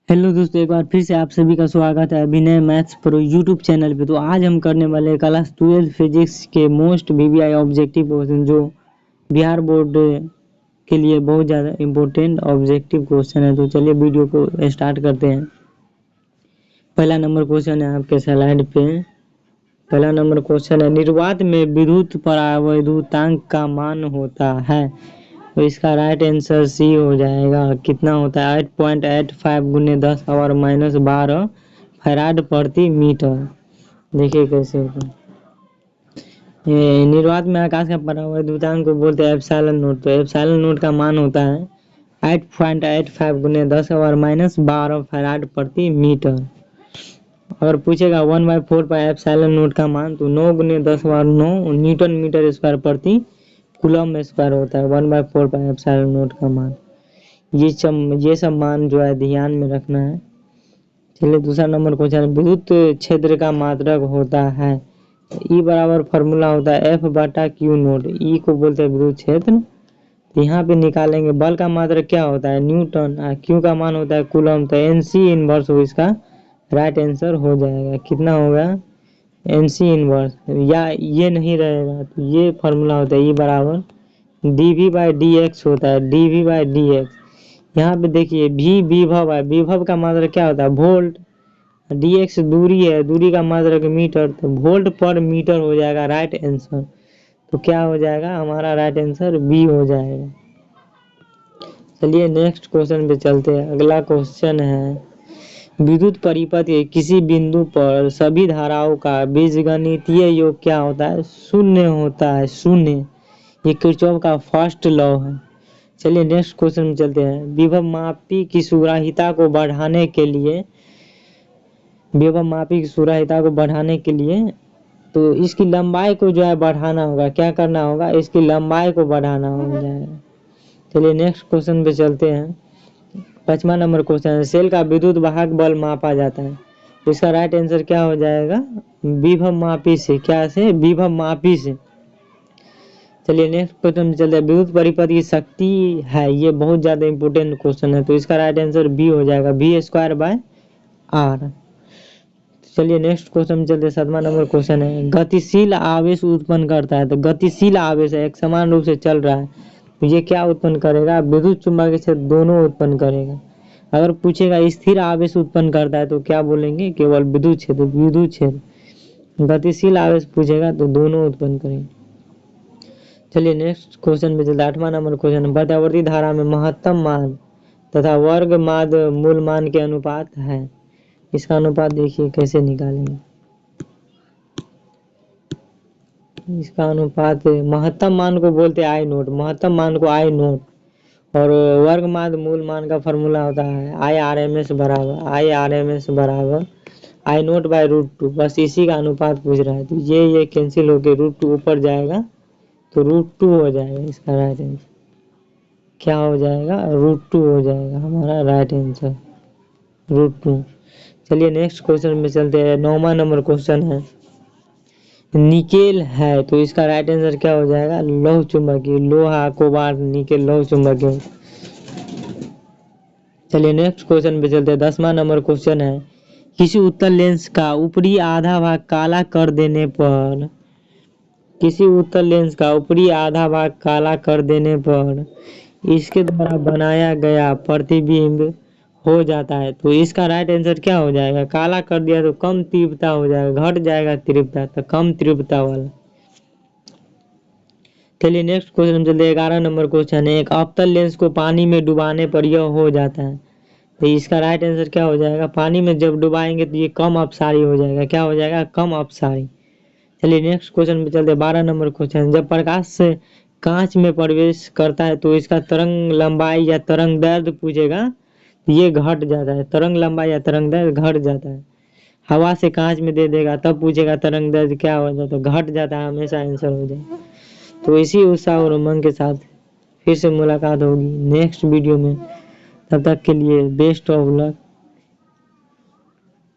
Hello दोस्तों, एक बार फिर से आप सभी का स्वागत है अभिनय मैथ्स प्रो यूट्यूब चैनल पे। तो आज हम करने वाले हैं क्लास 12 फिजिक्स के मोस्ट वीवीआई ऑब्जेक्टिव क्वेश्चन, जो बिहार बोर्ड के लिए बहुत ज़्यादा इम्पोर्टेंट ऑब्जेक्टिव क्वेश्चन है। तो चलिए वीडियो को स्टार्ट करते हैं। पहला नंबर क्वेश्चन है आपके स्लाइड पे। पहला नंबर क्वेश्चन है, निर्वात में विद्युत परावैद्युतांक का मान होता है। तो इसका राइट आंसर सी हो जाएगा। कितना होता है? 8.85 गुने 10 पावर -12 फैराड प्रति मीटर। देखिए कैसे होता है। ये निर्वात में आकाश का परावैद्युतांक को बोलते हैं एप्सिलॉन नोट। तो एप्सिलॉन नोट का मान होता है 8.85 गुने 10 पावर -12 फैराड प्रति मीटर। अगर पूछेगा 1/4 पाई एप्सिलॉन नोट का मान, तो 9 गुने 10 पावर 9 न्यूटन मीटर स्क्वायर प्रति कूलम स्क्वायर होता है 1/4 पाई एप्सिलॉन नोट का मान। ये सब मान जो है ध्यान में रखना है। चलिए दूसरा नंबर क्वेश्चन, विद्युत क्षेत्र का मात्रक होता है। ई बराबर फॉर्मूला होता है F/Q0। ई को बोलते हैं विद्युत क्षेत्र। यहाँ पे निकालेंगे बल का मात्रक क्या होता है? न्यूटन। क्यू का मान होता है कूलम। तो NC इनवर्स हो इसका राइट आंसर हो जाएगा। कितना होगा? NC inverse. या ये नहीं रहेगा तो ये फॉर्मूला होता है E बराबर dV/dx होता है। dV/dx। यहाँ पे देखिए V विभव है। विभव का मात्रक क्या होता है? वोल्ट। dx दूरी है, दूरी का मात्रक मीटर। तो वोल्ट पर मीटर हो जाएगा राइट आंसर। तो क्या हो जाएगा हमारा राइट आंसर? बी हो जाएगा। चलिए नेक्स्ट क्वेश्चन पे चलते हैं। अगला क्वेश्चन है, विद्युत परिपथ के किसी बिंदु पर सभी धाराओं का बीजगणितीय योग क्या होता है? शून्य होता है। शून्य। ये किरचॉफ का फर्स्ट लॉ है। चलिए नेक्स्ट क्वेश्चन में चलते हैं। विभव मापी की सुग्राहिता को बढ़ाने के लिए तो इसकी लंबाई को जो है बढ़ाना होगा। क्या करना होगा? इसकी लंबाई को बढ़ाना हो जाएगा। चलिए नेक्स्ट क्वेश्चन पे चलते हैं। 5वां नंबर क्वेश्चन है, सेल का विद्युत वाहक बल मापा जाता है। तो इसका राइट आंसर क्या हो जाएगा? विभव मापी से। क्या से? विभव मापी से। चलिए नेक्स्ट क्वेश्चन में चलते हैं। विद्युत परिपथ की शक्ति है, ये बहुत ज्यादा इंपॉर्टेंट क्वेश्चन है। तो इसका राइट आंसर बी हो जाएगा, V²/R। चलिए नेक्स्ट क्वेश्चन में चलते हैं। 7वां नंबर क्वेश्चन है, गतिशील आवेश उत्पन्न करता है। तो गतिशील आवेश है, एक समान रूप से चल रहा है, तो ये क्या उत्पन्न करेगा? विद्युत चुम्बकीय क्षेत्र दोनों उत्पन्न करेगा। अगर पूछेगा स्थिर आवेश उत्पन्न करता है, तो क्या बोलेंगे? केवल विद्युत क्षेत्र। विद्युत क्षेत्र। गतिशील आवेश पूछेगा तो दोनों उत्पन्न करेंगे। चलिए नेक्स्ट क्वेश्चन पे चलते हैं। 8वां नंबर क्वेश्चन, मध्यवर्ती धारा में महत्तम मान तथा वर्ग माद मूल मान के अनुपात है। इसका अनुपात देखिए कैसे निकालेंगे। इसका अनुपात महत्तम मान को बोलते हैं I0। महत्तम मान को I0 और वर्ग माद मूल मान का फॉर्मूला होता है I/RMS बराबर I0/√2। बस इसी का अनुपात पूछ रहा है। तो ये कैंसिल होकर √2 ऊपर जाएगा, तो √2 हो जाएगा इसका राइट आंसर। क्या हो जाएगा? √2 हो जाएगा हमारा राइट आंसर, √2। चलिए नेक्स्ट क्वेश्चन में चलते हैं। 9वां नंबर क्वेश्चन है, निकेल है, तो इसका राइट आंसर क्या हो जाएगा? लौह चुंबकीय। लोहा, कोबाल्ट, निकेल लौह चुंबकीय। चलिए नेक्स्ट क्वेश्चन पे चलते हैं। 10वां नंबर क्वेश्चन है, किसी उत्तल लेंस का ऊपरी आधा भाग काला कर देने पर इसके द्वारा बनाया गया प्रतिबिंब हो जाता है। तो इसका राइट आंसर क्या हो जाएगा? काला कर दिया तो कम तीव्रता हो जाएगा, घट जाएगा तीव्रता, तो कम तीव्रता वाला। चलिए नेक्स्ट क्वेश्चन चलते हैं। 11 नंबर क्वेश्चन है, एक अवतल लेंस को पानी में डुबाने पर यह हो जाता है। तो इसका राइट आंसर क्या हो जाएगा? पानी में जब डुबाएंगे तो ये कम अपसारी हो जाएगा। क्या हो जाएगा? कम अपसारी। चलिए नेक्स्ट क्वेश्चन पे चलते हैं। 12 नंबर क्वेश्चन, जब प्रकाश से कांच में प्रवेश करता है तो इसका तरंग लंबाई या तरंग दैर्ध्य पूछेगा, ये घट जाता है। तरंग लंबाई या तरंग दैर्ध्य घट जाता है। हवा से कांच में दे देगा तब पूछेगा तरंग दैर्ध्य क्या हो जाता है? घट जाता है, हमेशा आंसर हो जाएगा। तो इसी उत्साह और उमंग के साथ फिर से मुलाकात होगी नेक्स्ट वीडियो में। तब तक के लिए बेस्ट ऑफ लक।